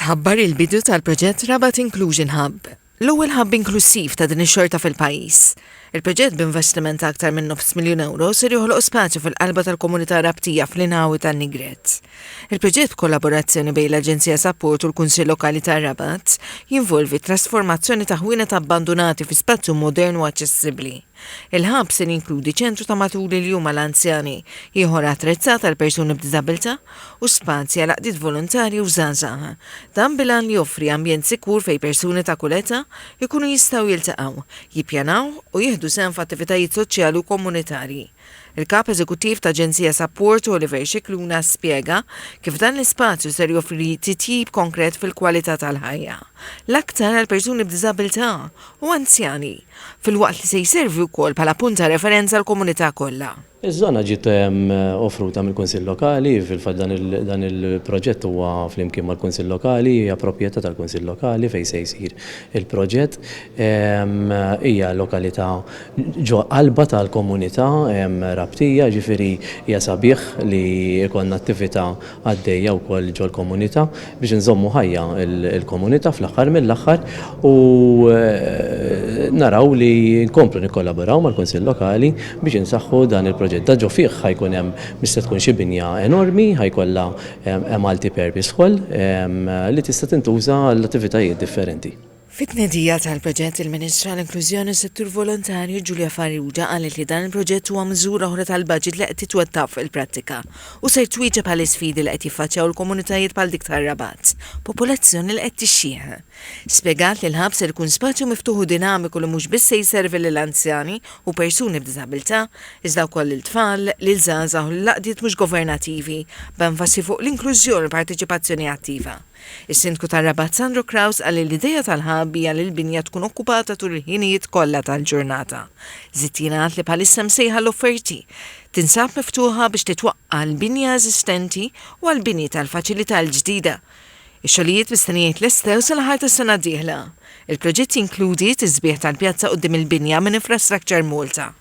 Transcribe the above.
Tħabbar il-bidu tal-proġett Rabat Inclusion Hub, l-ewwel hub inklusiv ta' din ix-xorta fil-pajjiż. Il-proġett b'investiment ta' aktar minn €9 miljun ser joħloq spazju fil-qalba tal-komunità Rabtija fl-Inħawi tan-Nigret. Il-proġett b'kollaborazzjoni bejn l-Aġenzija Sapport u l-Kunsill Lokali tar-Rabat jinvolvi trasformazzjoni ta' ħwienet abbandonati fi spazju modern u aċċessibbli. Il-hub se jinkludi ċentru ta' maturi li huma l-anzjani, ieħor attrezzat għal persuni b'diżabilità u spazji għal qdiet volontarji u żgħażagħ. Dan bilan li joffri ambjent sikur fejn persuni ta' kull età jkunu jistgħu jiltaqgħu, jippjanaw u jieħdu sehem f'attivitajiet soċjali u komunitarji. Il-kap eżekuttiv ta' Aġenzija Sapport Oliver Xikluna spjega kif dan l-ispazju ser joffri titjib konkret fil-kwalità tal-ħajja. L-aktar għal persuni b'diżabilità u anzjani, fil-waqt li se jservi wkoll bħala punta referenza l-komunità kollha. Iż-żona ġiet offruta mill-Kunsill Lokali, fil-fatt dan il-proġett huwa flimkien mal-Kunsill Lokali, hija proprjetà tal-Kunsill Lokali fejn se jsir il-proġett. Hija lokalità ġo qalba tal-komunità Rabtija, ġifieri hija sabiħ li jkollna attività għaddejja wkoll ġo l-komunità biex inżommu ħajja il-komunità fl-aħħar mill-aħħar u naraw li nkomplu nikkollaboraw mal-Kunsill Lokali biex insaħħu dan il-proġett. Daġġo fih ħajkun hemm mista tkun xi binja enormi, ħajkollha multi-purpose hall li tista' tintuża l-attivitajiet differenti. Fit-tnedija tal-proġett il-Ministra għall-Inklużjoni Settur Volontarju Ġulja Farrugia qalet li dan il-proġett huwa miżura oħra tal-baġit li qed titwettaq fil-prattika u se twieġeb għal isfidi li qed jiffaċċjaw il-komunitajiet bħal dik tar-Rabat, popolazzjoni li qed tixjieħ. Spjegat li l-ħab ser ikun spazju miftuħ u dinamiku li mhux biss se jservi lill-anzjani u persuni b'diżabilità, iżda wkoll il-tfal, lil żgħażagħ u l-laqdiet mhux governattivi b'enfasi fuq l-inklużjoni u l-partiċipazzjoni attiva. Is-Sindku tar-Rabat Sandro Kraus qal li l-idea tal-ħab hija li l-binja tkun okkupata tul il-ħinijiet kollha tal-ġurnata. Żied jingħad li bħalissa msejħa l-offerti tinsab miftuħa biex titwaqqa l-binja eżistenti u għall-binji tal-faċilità l-ġdida. Ix-xogħlijiet mistennijiet lestew sal-aħħar tas-sena d-dieħla. Il-proġett jinkludi tisbieħ tal-pjazza quddiem il-binja minn Infrastructure Malta.